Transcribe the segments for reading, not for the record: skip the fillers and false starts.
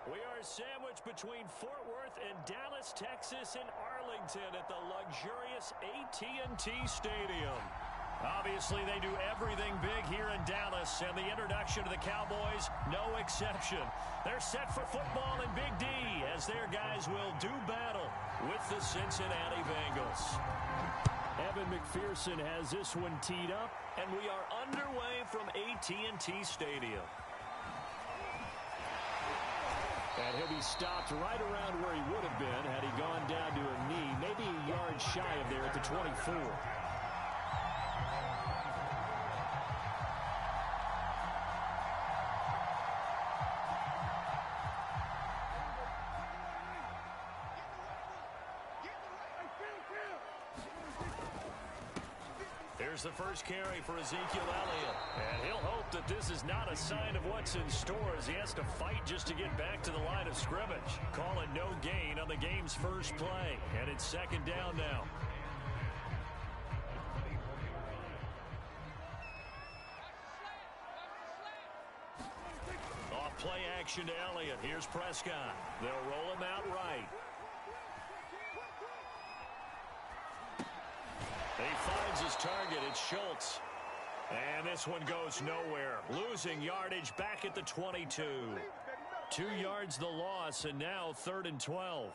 We are sandwiched between Fort Worth and Dallas, Texas, and Arlington at the luxurious AT&T Stadium. Obviously, they do everything big here in Dallas, and the introduction to the Cowboys, no exception. They're set for football in Big D as their guys will do battle with the Cincinnati Bengals. Evan McPherson has this one teed up, and we are underway from AT&T Stadium. And he'll be stopped right around where he would have been had he gone down to a knee, maybe a yard shy of there at the 24. Here's the first carry for Ezekiel Elliott. And he'll hope that this is not a sign of what's in store as he has to fight just to get back to the line of scrimmage. Call it no gain on the game's first play. And it's second down now. Off play action to Elliott. Here's Prescott. They'll roll him out right. He finds his target. It's Schultz. And this one goes nowhere. Losing yardage back at the 22. 2 yards the loss, and now 3rd and 12.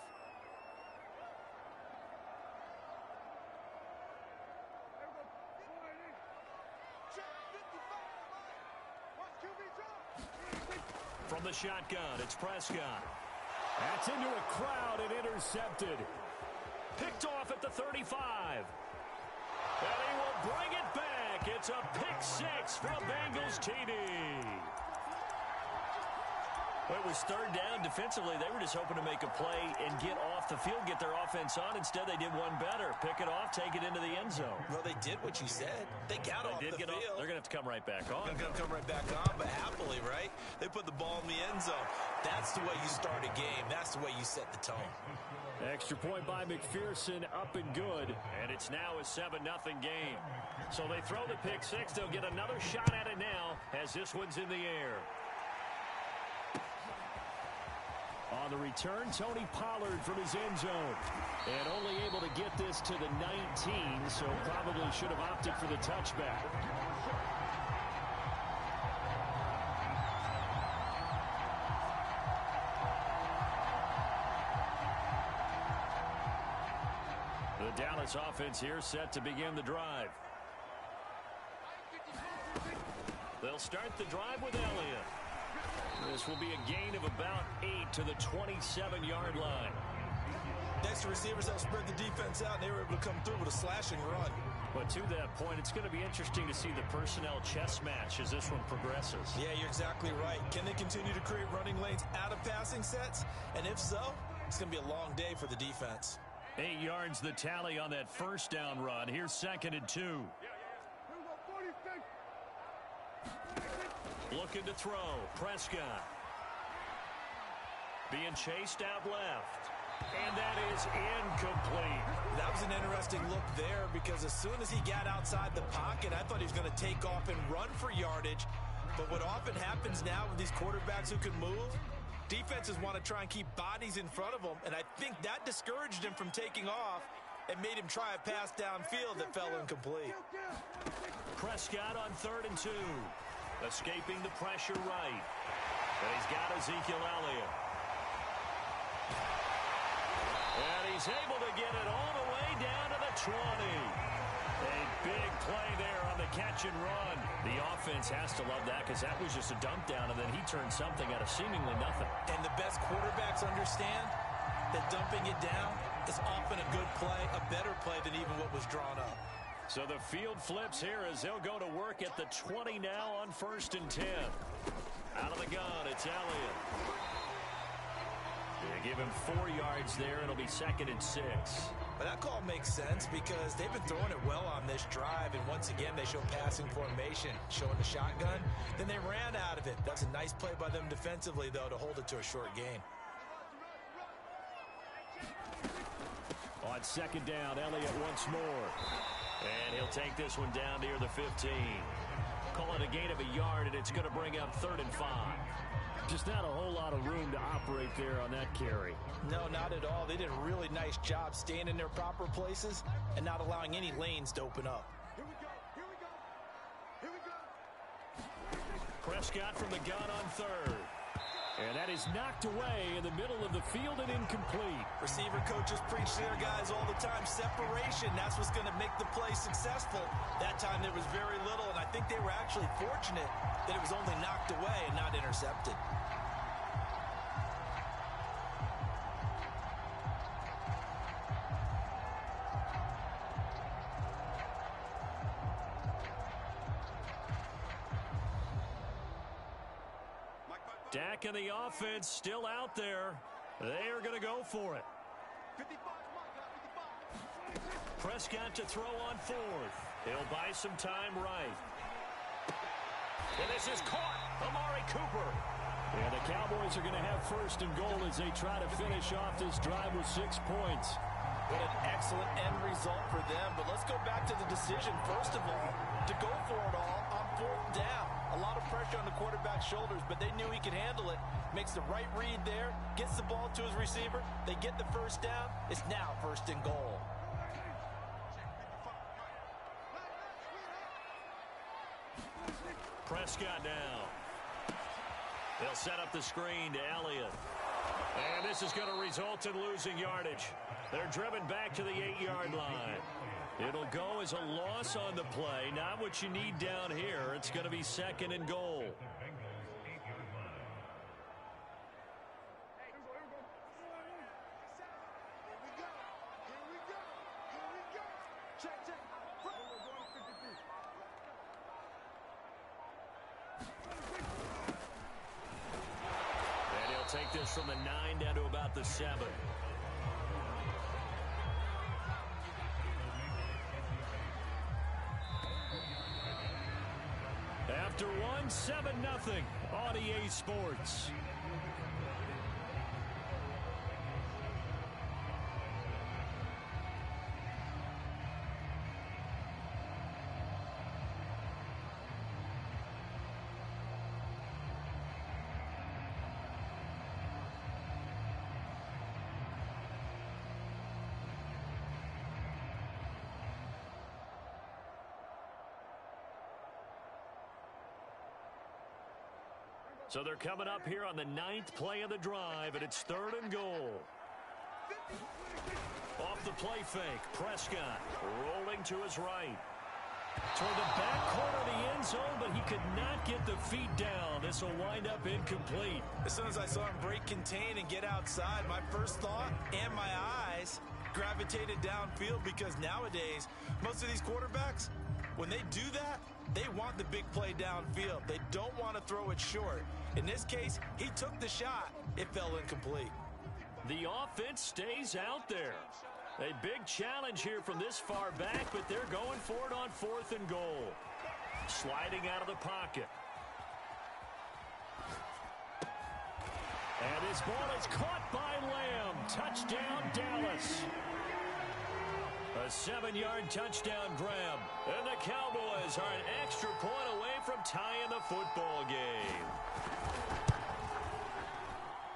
From the shotgun, it's Prescott. That's into a crowd and intercepted. Picked off at the 35. And he will bring it back. It's a pick-6 for a Bengals TD. Well, it was 3rd down. Defensively, they were just hoping to make a play and get off the field, get their offense on. Instead, they did one better. Pick it off, take it into the end zone. Well, they did what you said. They got off the field. They're going to have to come right back on. They're going to come right back on, but happily, right? They put the ball in the end zone. That's the way you start a game. That's the way you set the tone. Extra point by McPherson, up and good. And it's now a 7-0 game. So they throw the pick-6. They'll get another shot at it now as this one's in the air. On the return, Tony Pollard from his end zone. And only able to get this to the 19, so probably should have opted for the touchback. The Dallas offense here set to begin the drive. They'll start the drive with Elliott. This will be a gain of about 8 to the 27-yard line. Next, the receivers help spread the defense out, and they were able to come through with a slashing run. But to that point, it's going to be interesting to see the personnel chess match as this one progresses. Yeah, you're exactly right. Can they continue to create running lanes out of passing sets? And if so, it's going to be a long day for the defense. 8 yards the tally on that first down run. Here's 2nd and 2. Looking to throw. Prescott. Being chased out left. And that is incomplete. That was an interesting look there because as soon as he got outside the pocket, I thought he was going to take off and run for yardage. But what often happens now with these quarterbacks who can move, defenses want to try and keep bodies in front of them. And I think that discouraged him from taking off and made him try a pass downfield that fell incomplete. Prescott on 3rd and 2. Escaping the pressure right. And he's got Ezekiel Elliott. And he's able to get it all the way down to the 20. A big play there on the catch and run. The offense has to love that because that was just a dump down, and then he turned something out of seemingly nothing. And the best quarterbacks understand that dumping it down is often a good play, a better play than even what was drawn up. So the field flips here as they'll go to work at the 20 now on 1st and 10. Out of the gun, it's Elliott. They give him 4 yards there. It'll be 2nd and 6. But that call makes sense because they've been throwing it well on this drive, and once again they show passing formation, showing the shotgun. Then they ran out of it. That's a nice play by them defensively, though, to hold it to a short gain. On 2nd down, Elliott once more. And he'll take this one down near the 15. Call it a gain of a yard, and it's going to bring up 3rd and 5. Just not a whole lot of room to operate there on that carry. No, not at all. They did a really nice job staying in their proper places and not allowing any lanes to open up. Here we go. Here we go. Here we go. Prescott from the gun on 3rd. And that is knocked away in the middle of the field and incomplete. Receiver coaches preach to their guys all the time. Separation, that's what's going to make the play successful. That time there was very little, and I think they were actually fortunate that it was only knocked away and not intercepted. Dak and the offense still out there. They are going to go for it. 55, Prescott to throw on 4th. He'll buy some time right. And this is caught. Amari Cooper. And the Cowboys are going to have 1st and goal as they try to finish off this drive with 6 points. What an excellent end result for them. But let's go back to the decision, first of all, to go for it all on 4th down. A lot of pressure on the quarterback's shoulders, but they knew he could handle it. Makes the right read there, gets the ball to his receiver. They get the 1st down. It's now 1st and goal. Prescott now. They'll set up the screen to Elliott. And this is going to result in losing yardage. They're driven back to the 8-yard line. It'll go as a loss on the play. Not what you need down here. It's going to be 2nd and goal. And he'll take this from the 9 down to about the 7. After 7-0 on EA Sports. So they're coming up here on the 9th play of the drive, and it's 3rd and goal. Off the play fake, Prescott rolling to his right. Toward the back corner of the end zone, but he could not get the feet down. This will wind up incomplete. As soon as I saw him break contain and get outside, my first thought and my eyes gravitated downfield, because nowadays, most of these quarterbacks, when they do that, they want the big play downfield. They don't want to throw it short. In this case, he took the shot. It fell incomplete. The offense stays out there. A big challenge here from this far back, but they're going for it on 4th and goal. Sliding out of the pocket. And this ball is caught by Lamb. Touchdown, Dallas. A 7-yard touchdown grab. And the Cowboys are an extra point away from tying the football game.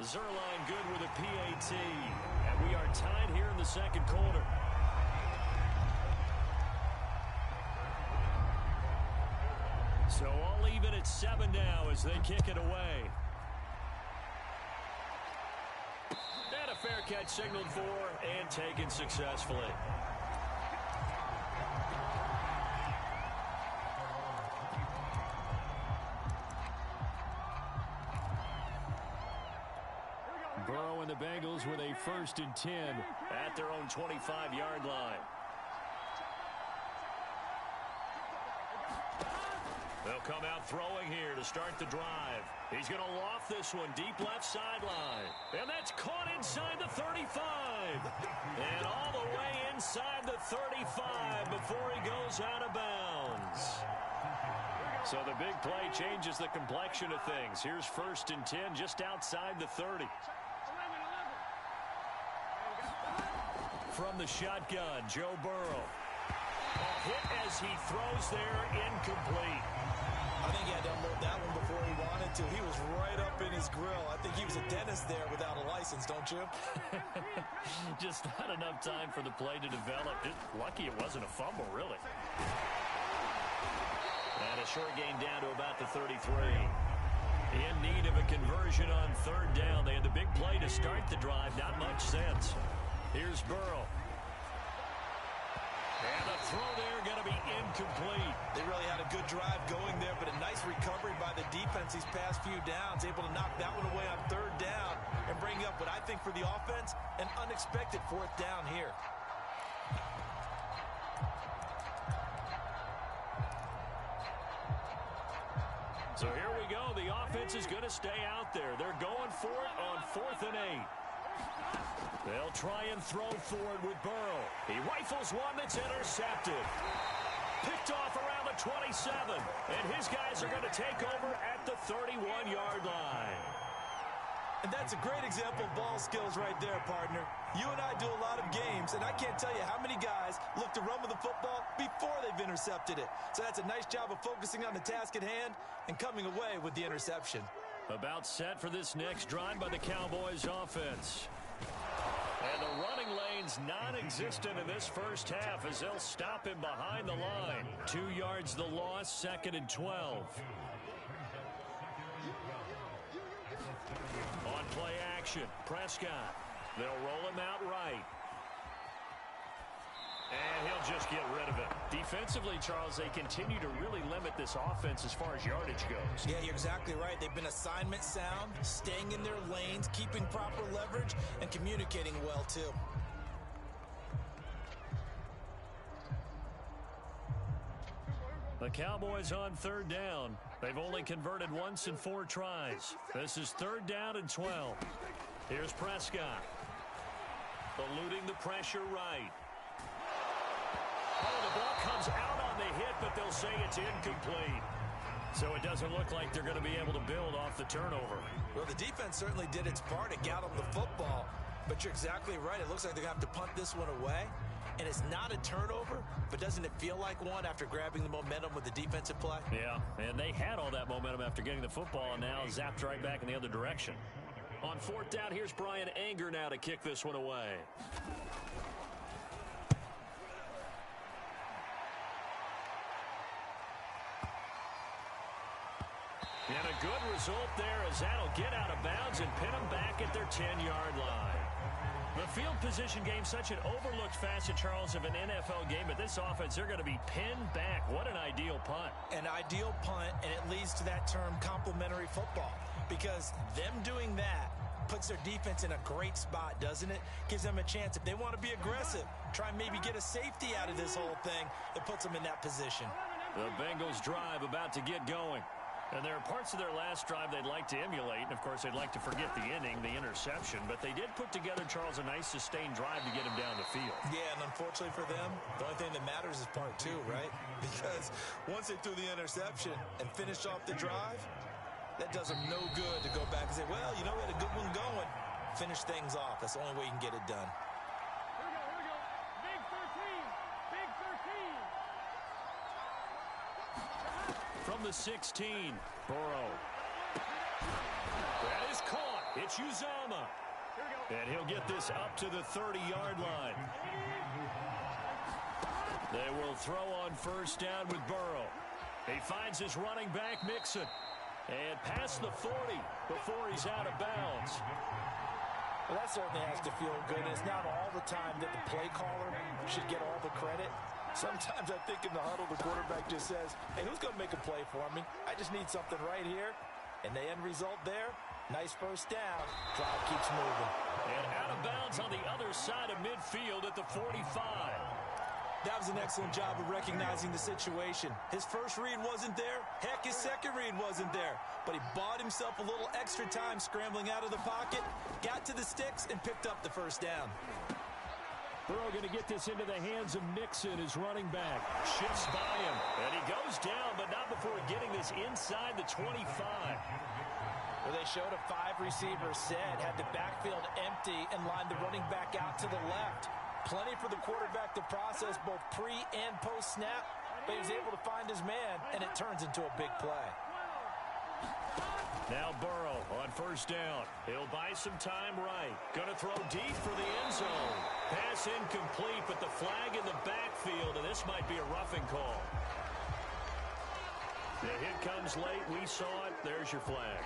Zerline good with a PAT. And we are tied here in the 2nd quarter. So all even at 7 now as they kick it away. And a fair catch signaled for and taken successfully. Burrow and the Bengals with a 1st and 10 at their own 25-yard line. They'll come out throwing here to start the drive. He's going to loft this one deep left sideline. And that's caught inside the 35. And all the way inside the 35 before he goes out of bounds. So the big play changes the complexion of things. Here's 1st and 10 just outside the 30. From the shotgun, Joe Burrow. Hit as he throws there, incomplete. I think he had to unload that one before he wanted to. He was right up in his grill. I think he was a dentist there without a license, don't you? Just not enough time for the play to develop. Just lucky it wasn't a fumble, really. And a short gain down to about the 33. In need of a conversion on third down. They had the big play to start the drive. Not much sense. Here's Burrow. And the throw there going to be incomplete. They really had a good drive going there, but a nice recovery by the defense these past few downs. Able to knock that one away on third down and bring up what I think for the offense, an unexpected fourth down here. So here we go. The offense is going to stay out there. They're going for it on 4th and 8. They'll try and throw for it with Burrow. He rifles one that's intercepted. Picked off around the 27. And his guys are going to take over at the 31-yard line. And that's a great example of ball skills right there, partner. You and I do a lot of games, and I can't tell you how many guys look to run with the football before they've intercepted it. So that's a nice job of focusing on the task at hand and coming away with the interception. About set for this next drive by the Cowboys offense. And the running lane's non-existent in this first half as they'll stop him behind the line. 2 yards the loss, 2nd and 12. On play action, Prescott. They'll roll him out right. And he'll just get rid of it. Defensively, Charles, they continue to really limit this offense as far as yardage goes. Yeah, you're exactly right. They've been assignment sound, staying in their lanes, keeping proper leverage, and communicating well, too. The Cowboys on third down. They've only converted once in 4 tries. This is 3rd down and 12. Here's Prescott. Eluding the pressure right. Oh, the ball comes out on the hit, but they'll say it's incomplete. So it doesn't look like they're going to be able to build off the turnover. Well, the defense certainly did its part to get them the football. But you're exactly right. It looks like they're going to have to punt this one away. And it's not a turnover, but doesn't it feel like one after grabbing the momentum with the defensive play? Yeah, and they had all that momentum after getting the football and now zapped right back in the other direction. On 4th down, here's Brian Anger now to kick this one away. And a good result there as that'll get out of bounds and pin them back at their 10-yard line. The field position game, such an overlooked facet, Charles, of an NFL game, but this offense, they're going to be pinned back. What an ideal punt. An ideal punt, and it leads to that term complementary football, because them doing that puts their defense in a great spot, doesn't it? Gives them a chance. If they want to be aggressive, try and maybe get a safety out of this whole thing, it puts them in that position. The Bengals drive about to get going. And there are parts of their last drive they'd like to emulate. And, of course, they'd like to forget the inning, the interception. But they did put together, Charles, a nice sustained drive to get him down the field. Yeah, and unfortunately for them, the only thing that matters is part 2, right? Because once they threw the interception and finished off the drive, that does them no good to go back and say, well, you know, we had a good one going. Finish things off. That's the only way you can get it done. Here we go. Big 13. Big 13. From the 16, Burrow. That is caught. It's Uzama. And he'll get this up to the 30-yard line. They will throw on 1st down with Burrow. He finds his running back, Mixon. And past the 40 before he's out of bounds. Well, that certainly has to feel good. And it's not all the time that the play caller should get all the credit. Sometimes I think in the huddle, the quarterback just says, hey, who's going to make a play for me? I just need something right here. And the end result there, nice 1st down. Drive keeps moving. And out of bounds on the other side of midfield at the 45. That was an excellent job of recognizing the situation. His first read wasn't there. Heck, his second read wasn't there. But he bought himself a little extra time scrambling out of the pocket, got to the sticks, and picked up the 1st down. Burrow going to get this into the hands of Mixon, his running back. Shifts by him, and he goes down, but not before getting this inside the 25. Well, they showed a 5-receiver set, had the backfield empty, and lined the running back out to the left. Plenty for the quarterback to process both pre and post-snap, but he was able to find his man, and it turns into a big play. Now Burrow on first down. He'll buy some time right. Going to throw deep for the end zone. Pass incomplete, but the flag in the backfield, and this might be a roughing call. The hit comes late. We saw it. There's your flag.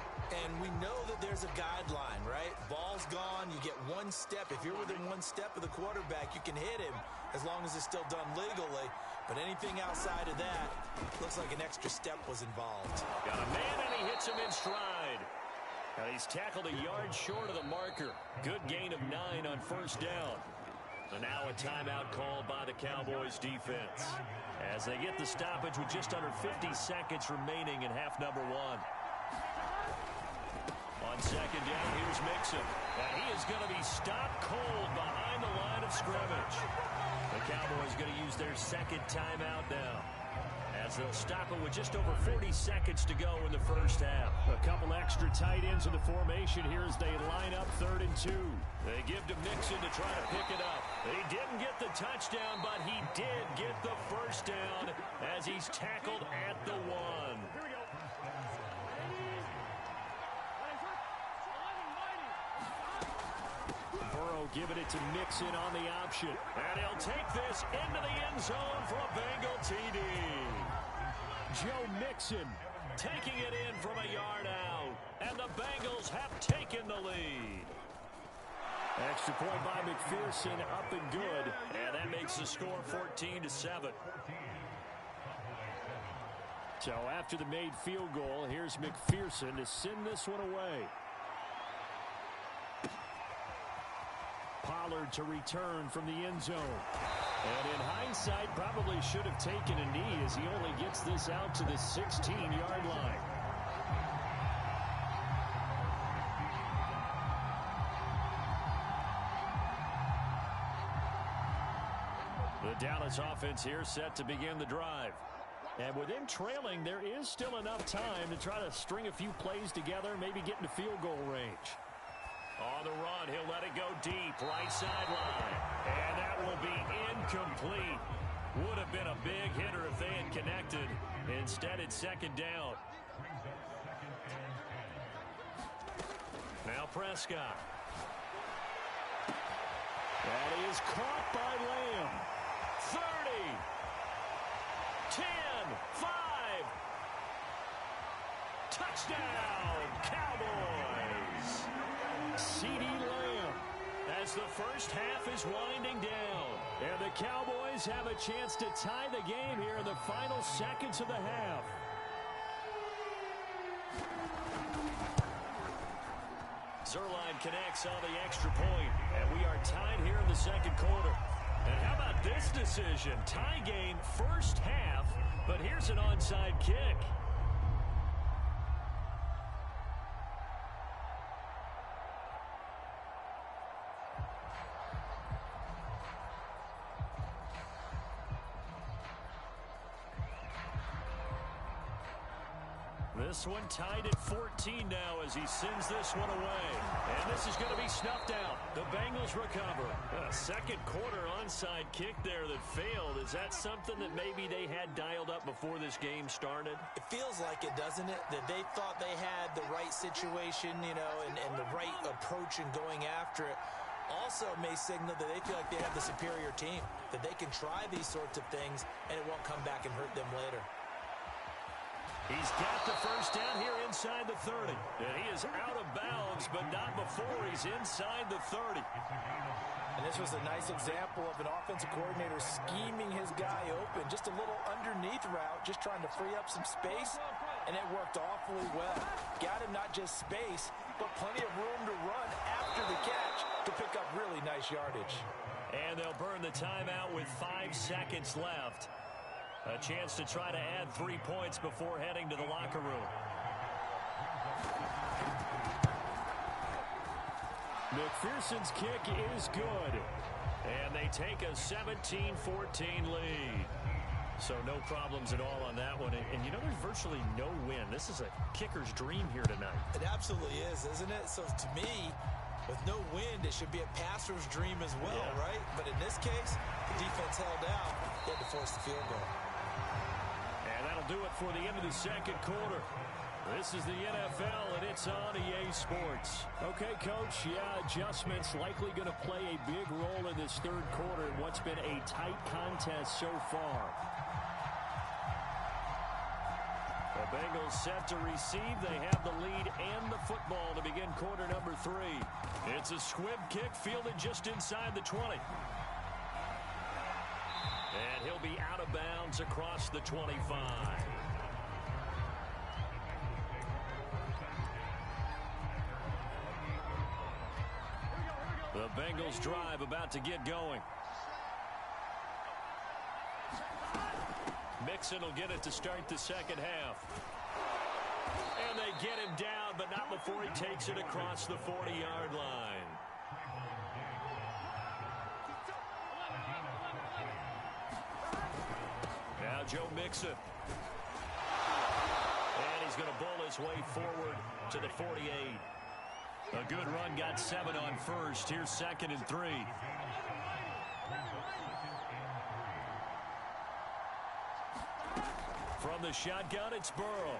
And we know that there's a guideline, right? Ball's gone. You get one step. If you're within one step of the quarterback, you can hit him as long as it's still done legally. But anything outside of that, looks like an extra step was involved. Got a man, and he hits him in stride. And he's tackled a yard short of the marker. Good gain of 9 on first down. And now a timeout called by the Cowboys defense as they get the stoppage with just under 50 seconds remaining in half number 1. On second down, here's Mixon. And he is going to be stopped cold behind the line of scrimmage. The Cowboys going to use their second timeout now, as they'll stop it with just over 40 seconds to go in the first half. A couple extra tight ends in the formation here as they line up 3rd and 2. They give to Mixon to try to pick it up. He didn't get the touchdown, but he did get the first down as he's tackled at the 1. Burrow giving it to Mixon on the option. And he'll take this into the end zone for a Bengal TD. Joe Mixon taking it in from a yard out. And the Bengals have taken the lead. Extra point by McPherson, up and good. And that makes the score 14-7. So after the made field goal, here's McPherson to send this one away. Pollard to return from the end zone. And in hindsight, probably should have taken a knee as he only gets this out to the 16-yard line. The Dallas offense here set to begin the drive. And with them trailing, there is still enough time to try to string a few plays together, maybe get into field goal range. On the run, he'll let it go deep, right sideline. And that will be incomplete. Would have been a big hitter if they had connected. Instead, it's second down. Now Prescott. That is caught by Lamb. 30. 10. 5. Touchdown, Cowboys. CeeDee Lamb as the first half is winding down. And the Cowboys have a chance to tie the game here in the final seconds of the half. Zerline connects on the extra point, and we are tied here in the second quarter. And how about this decision? Tie game first half, but here's an onside kick. This one tied at 14 now as he sends this one away. And this is going to be snuffed out. The Bengals recover. A second quarter onside kick there that failed. Is that something that maybe they had dialed up before this game started? It feels like it, doesn't it? That they thought they had the right situation, you know, and the right approach in going after it. Also may signal that they feel like they have the superior team, that they can try these sorts of things and it won't come back and hurt them later. He's got the first down here inside the 30. And he is out of bounds, but not before he's inside the 30. And this was a nice example of an offensive coordinator scheming his guy open. Just a little underneath route, just trying to free up some space, and it worked awfully well. Got him not just space, but plenty of room to run after the catch to pick up really nice yardage. And they'll burn the timeout with 5 seconds left. A chance to try to add 3 points before heading to the locker room. McPherson's kick is good. And they take a 17-14 lead. So no problems at all on that one. And you know, there's virtually no win. This is a kicker's dream here tonight. It absolutely is, isn't it? So to me, With no wind, it should be a passer's dream as well, right? But in this case, the defense held out. They had to force the field goal. And that'll do it for the end of the second quarter. This is the NFL, and it's on EA Sports. Okay, Coach, adjustments likely going to play a big role in this third quarter in what's been a tight contest so far. The Bengals set to receive. They have the lead and the football to begin quarter number 3. It's a squib kick fielded just inside the 20. And he'll be out of bounds across the 25. The Bengals drive about to get going. Mixon will get it to start the second half. And they get him down, but not before he takes it across the 40-yard line. Now Joe Mixon. And he's going to bowl his way forward to the 48. A good run, got 7 on first. Here's 2nd and 3. From the shotgun, it's Burrow.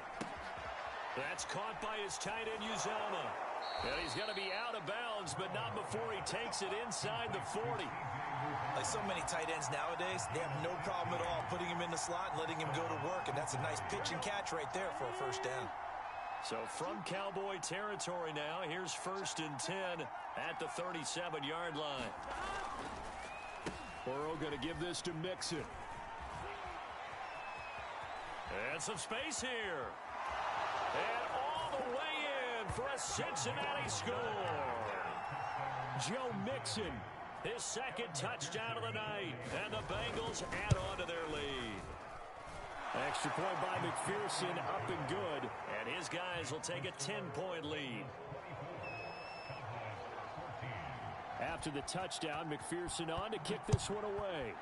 That's caught by his tight end, Uzomah. And he's going to be out of bounds, but not before he takes it inside the 40. Like so many tight ends nowadays, they have no problem at all putting him in the slot and letting him go to work. And that's a nice pitch and catch right there for a first down. So from Cowboy territory now, here's 1st and 10 at the 37-yard line. Burrow going to give this to Mixon. And some space here. And all the way in for a Cincinnati score. Joe Mixon, his 2nd touchdown of the night. And the Bengals add on to their lead. Extra point by McPherson, up and good. And his guys will take a 10-point lead. After the touchdown, McPherson on to kick this one away.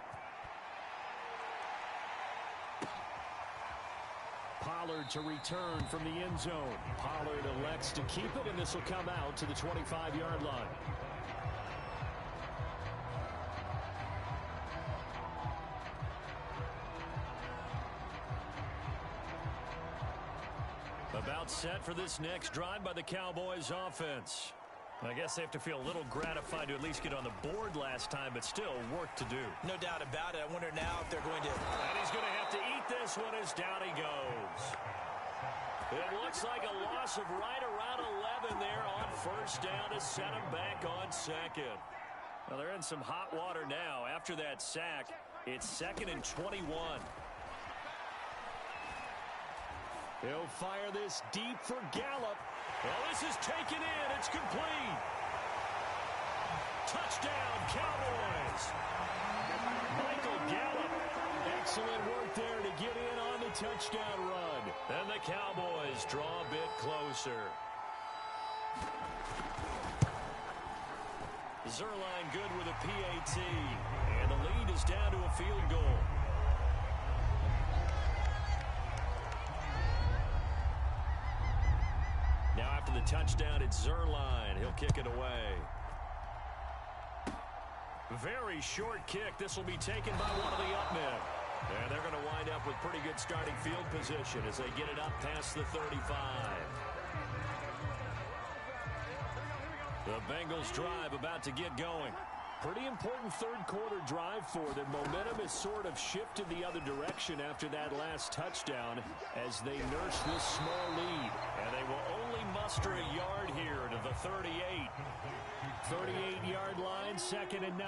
Pollard to return from the end zone. Pollard elects to keep it, and this will come out to the 25-yard line. About set for this next drive by the Cowboys offense. I guess they have to feel a little gratified to at least get on the board last time, but still work to do. No doubt about it. I wonder now if they're going to... And he's going to have to eat this one as down he goes. It looks like a loss of right around 11 there on first down to set him back on 2nd. Well, they're in some hot water now. After that sack, it's 2nd and 21. He'll fire this deep for Gallup. Well, this is taken in. It's complete. Touchdown, Cowboys. Michael Gallup. Excellent work there to get in on the touchdown run. And the Cowboys draw a bit closer. Zerline good with a PAT. And the lead is down to a field goal. Now after the touchdown, it's Zerline. He'll kick it away. Very short kick. This will be taken by one of the up men. And they're going to wind up with pretty good starting field position as they get it up past the 35. The Bengals drive about to get going. Pretty important third quarter drive for them. Momentum has sort of shifted the other direction after that last touchdown as they nurse this small lead. And they will only muster a yard here to the 38. 38-yard line, 2nd and 9.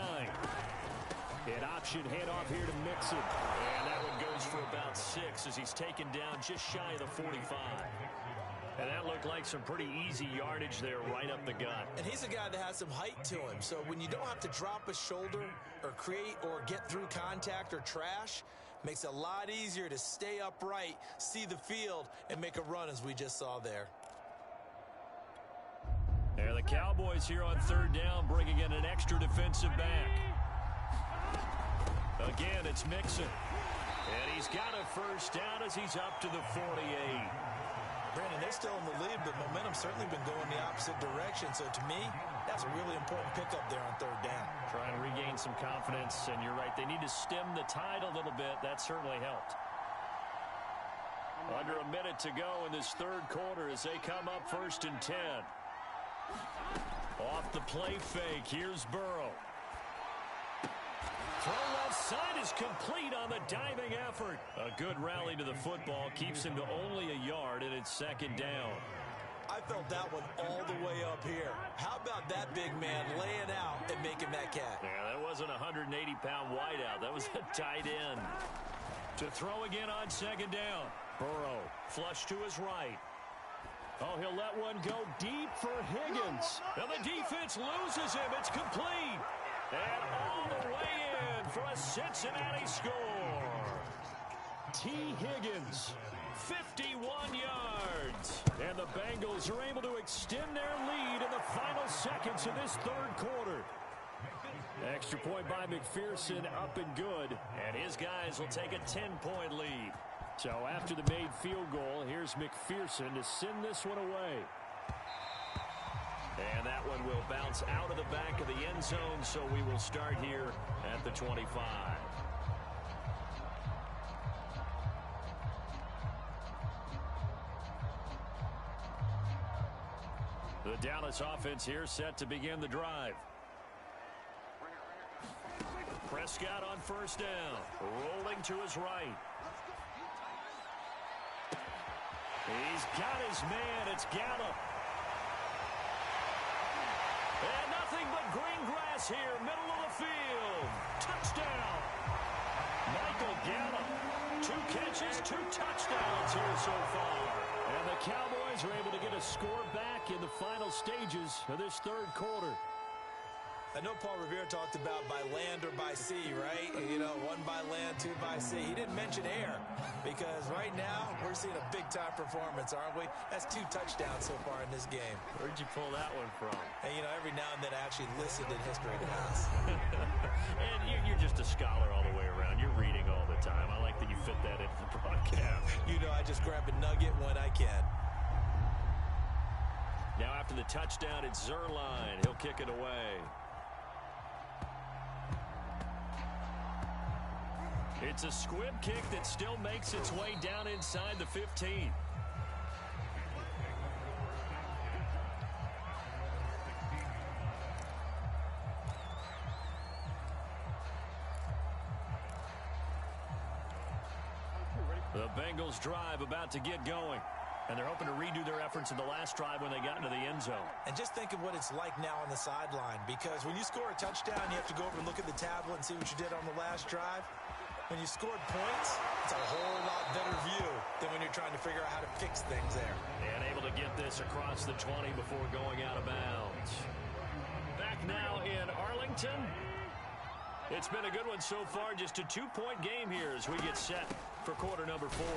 An option handoff here to Mixon. And that one goes for about 6 as he's taken down just shy of the 45. And that looked like some pretty easy yardage there right up the gut. And he's a guy that has some height to him. So when you don't have to drop a shoulder or create or get through contact or trash, makes it a lot easier to stay upright, see the field, and make a run as we just saw there. And the Cowboys here on third down bringing in an extra defensive back. Again, it's Mixon. And he's got a first down as he's up to the 48. Brandon, they're still in the lead, but momentum's certainly been going the opposite direction. So to me, that's a really important pickup there on third down. Trying to regain some confidence, and you're right, they need to stem the tide a little bit. That certainly helped. Under a minute to go in this third quarter as they come up 1st and 10. Off the play fake, here's Burrow. Throw left side is complete on the diving effort. A good rally to the football keeps him to only a yard, and it's 2nd down. I felt that one all the way up here. How about that big man laying out and making that catch? Yeah, that wasn't a 180-pound wideout. That was a tight end. To throw again on 2nd down. Burrow flush to his right. Oh, he'll let one go deep for Higgins. Now the defense loses him. It's complete. And all the way in for a Cincinnati score. T. Higgins, 51 yards. And the Bengals are able to extend their lead in the final seconds of this third quarter. Extra point by McPherson, up and good. And his guys will take a 10-point lead. So after the made field goal, here's McPherson to send this one away. And that one will bounce out of the back of the end zone, so we will start here at the 25. The Dallas offense here set to begin the drive. Prescott on 1st down, rolling to his right. He's got his man. It's Gallup. And nothing but green grass here, middle of the field. Touchdown. Michael Gallup. 2 catches, 2 touchdowns here so far. And the Cowboys are able to get a score back in the final stages of this third quarter. I know Paul Revere talked about by land or by sea, right? You know, 1 by land, 2 by sea. He didn't mention air because right now we're seeing a big-time performance, aren't we? That's 2 touchdowns so far in this game. Where'd you pull that one from? And, you know, every now and then I actually listened in history class. And you're just a scholar all the way around. You're reading all the time. I like that you fit that into the broadcast. You know, I just grab a nugget when I can. Now after the touchdown, it's Zerline. He'll kick it away. It's a squib kick that still makes its way down inside the 15. The Bengals drive about to get going. And they're hoping to redo their efforts in the last drive when they got into the end zone. And just think of what it's like now on the sideline. Because when you score a touchdown, you have to go over and look at the tablet and see what you did on the last drive. When you scored points, it's a whole lot better view than when you're trying to figure out how to fix things there. And able to get this across the 20 before going out of bounds. Back now in Arlington. It's been a good one so far. Just a 2-point game here as we get set for quarter number 4.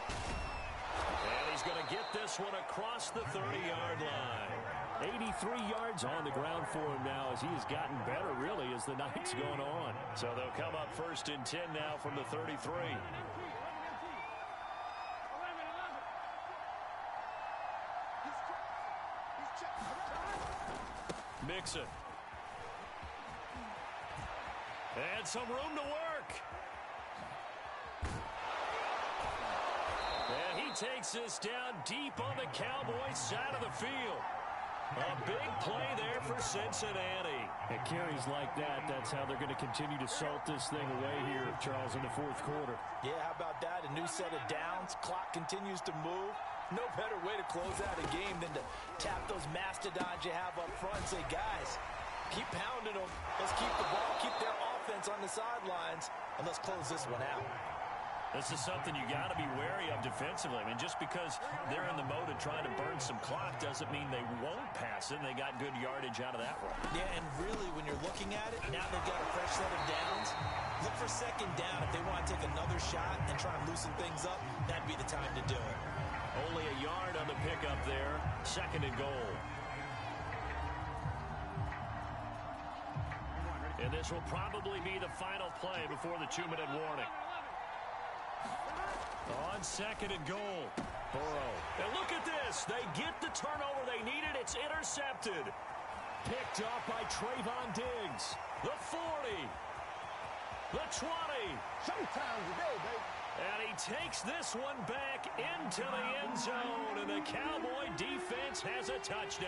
And he's going to get this one across the 30-yard line. 83 yards on the ground for him now as he has gotten better, really, as the night's going on. So they'll come up 1st and 10 now from the 33. Mixon. And some room to work. And he takes this down deep on the Cowboys side of the field. A big play there for Cincinnati. At carries like that, that's how they're going to continue to salt this thing away here, Charles, in the fourth quarter. Yeah, how about that? A new set of downs. Clock continues to move. No better way to close out a game than to tap those mastodons you have up front and say, guys, keep pounding them. Let's keep the ball, keep their offense on the sidelines, and let's close this one out. This is something you got to be wary of defensively. I mean, just because they're in the mode of trying to burn some clock doesn't mean they won't pass it. They got good yardage out of that one. Yeah, and really, when you're looking at it, now they've got a fresh set of downs. Look for 2nd down. If they want to take another shot and try and loosen things up, that'd be the time to do it. Only a yard on the pickup there. 2nd and goal. And this will probably be the final play before the 2-minute warning. On 2nd and goal. Burrow. And look at this. They get the turnover they needed. It's intercepted. Picked off by Trayvon Diggs. The 40. The 20. Showtime today, baby. And he takes this one back into the end zone. And the Cowboy defense has a touchdown.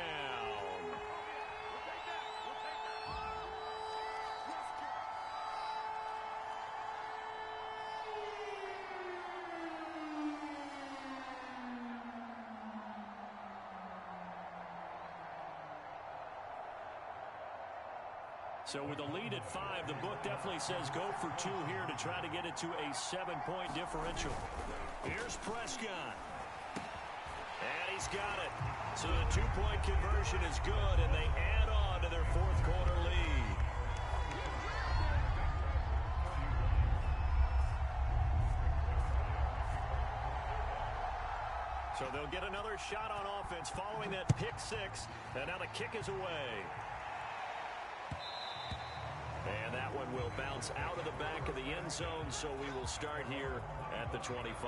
So with a lead at 5, the book definitely says go for 2 here to try to get it to a 7-point differential. Here's Prescott. And he's got it. So the 2-point conversion is good, and they add on to their fourth quarter lead. So they'll get another shot on offense following that pick 6, and now the kick is away. And that one will bounce out of the back of the end zone, so we will start here at the 25.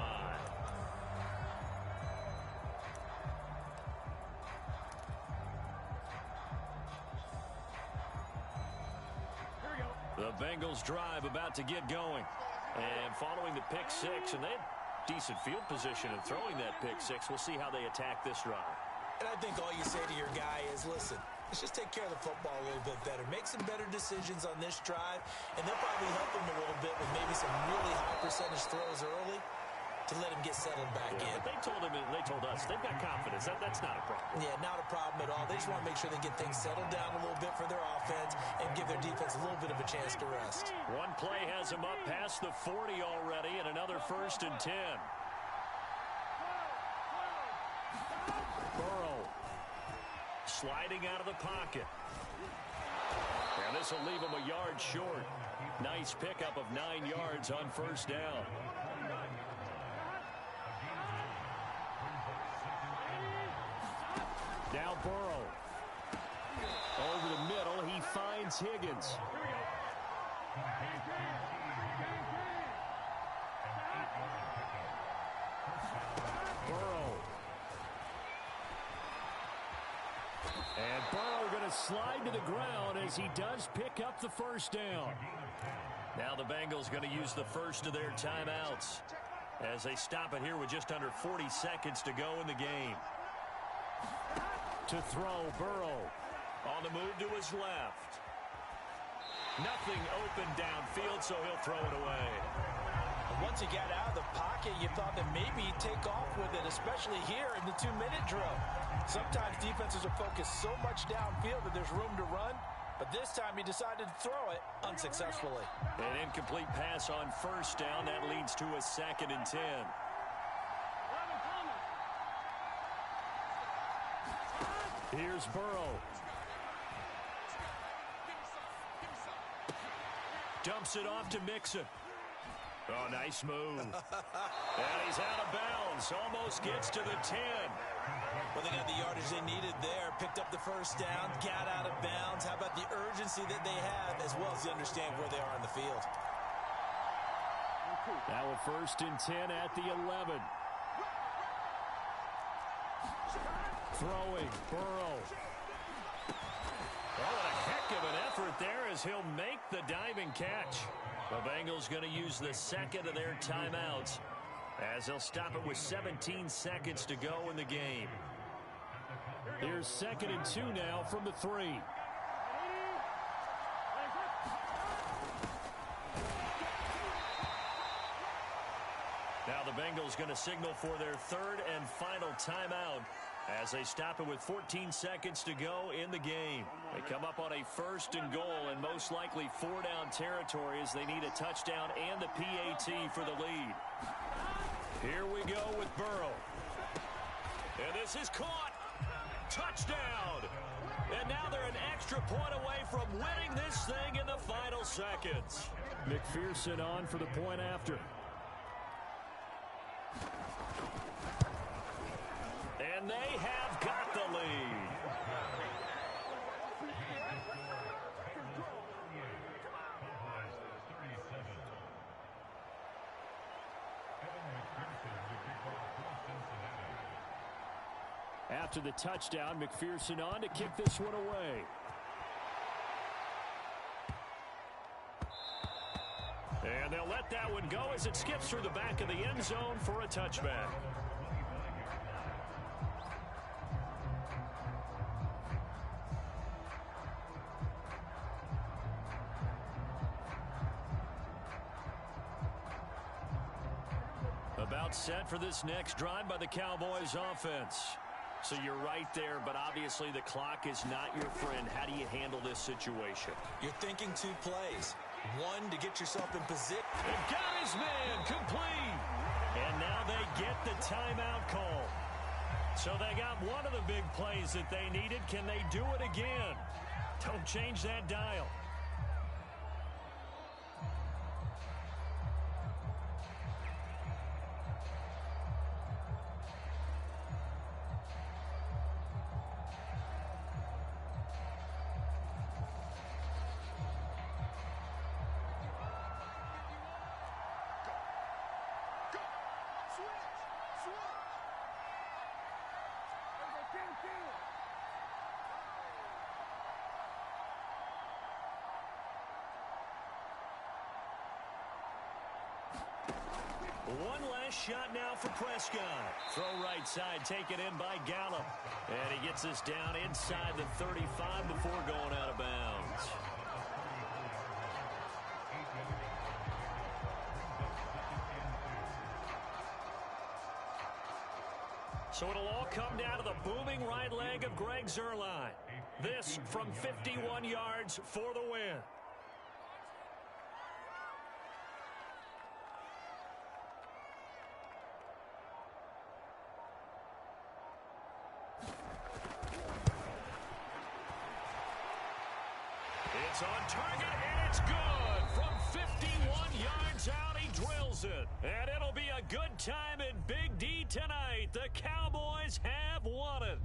The Bengals drive about to get going. And following the pick 6, and they had decent field position in throwing that pick 6. We'll see how they attack this drive. And I think all you say to your guy is, listen, let's just take care of the football a little bit better. Make some better decisions on this drive, and they'll probably help him a little bit with maybe some really high percentage throws early to let him get settled back in. But they told us they've got confidence. That's not a problem. Yeah, not a problem at all. They just want to make sure they get things settled down a little bit for their offense and give their defense a little bit of a chance to rest. One play has him up past the 40 already, and another 1st and 10. Burrow sliding out of the pocket. And this will leave him a yard short. Nice pickup of 9 yards on 1st down. Now Burrow. Over the middle, he finds Higgins. Burrow. And Burrow going to slide to the ground as he does pick up the 1st down. Now the Bengals going to use the first of their timeouts as they stop it here with just under 40 seconds to go in the game. To throw, Burrow on the move to his left. Nothing open downfield, so he'll throw it away. Once he got out of the pocket, you thought that maybe he'd take off with it, especially here in the 2-minute drill. Sometimes defenses are focused so much downfield that there's room to run, but this time he decided to throw it unsuccessfully. An incomplete pass on 1st down. That leads to a 2nd and 10. Here's Burrow. Dumps it off to Mixon. Oh, nice move. And he's out of bounds. Almost gets to the 10. Well, they got the yardage they needed there. Picked up the 1st down. Got out of bounds. How about the urgency that they have as well as they understand where they are in the field? Now a 1st and 10 at the 11. Throwing, Burrow. Oh, what a heck of an effort there as he'll make the diving catch. The Bengals going to use the 2nd of their timeouts as they'll stop it with 17 seconds to go in the game. Here's 2nd and 2 now from the 3. Now the Bengals going to signal for their 3rd and final timeout as they stop it with 14 seconds to go in the game. They come up on a 1st and goal and most likely 4-down territory as they need a touchdown and the PAT for the lead. Here we go with Burrow. And this is caught. Touchdown. And now they're an extra point away from winning this thing in the final seconds. McPherson on for the point after. And they have got the lead. after the touchdown. McPherson on to kick this one away. And they'll let that one go as it skips through the back of the end zone for a touchback. About set for this next drive by the Cowboys offense. So you're right there, but obviously the clock is not your friend. How do you handle this situation? You're thinking 2 plays. One, to get yourself in position. And got his man complete. And now they get the timeout call. So they got one of the big plays that they needed. Can they do it again? Don't change that dial. One last shot now for Prescott. Throw right side, taken in by Gallup. And he gets this down inside the 35 before going out of bounds. So it'll all come down to the booming right leg of Greg Zuerlein. This from 51 yards for the win. It's on target, and it's good. From 51 yards out, he drills it. And it'll be a good time in Big D tonight. The Cowboys have won it.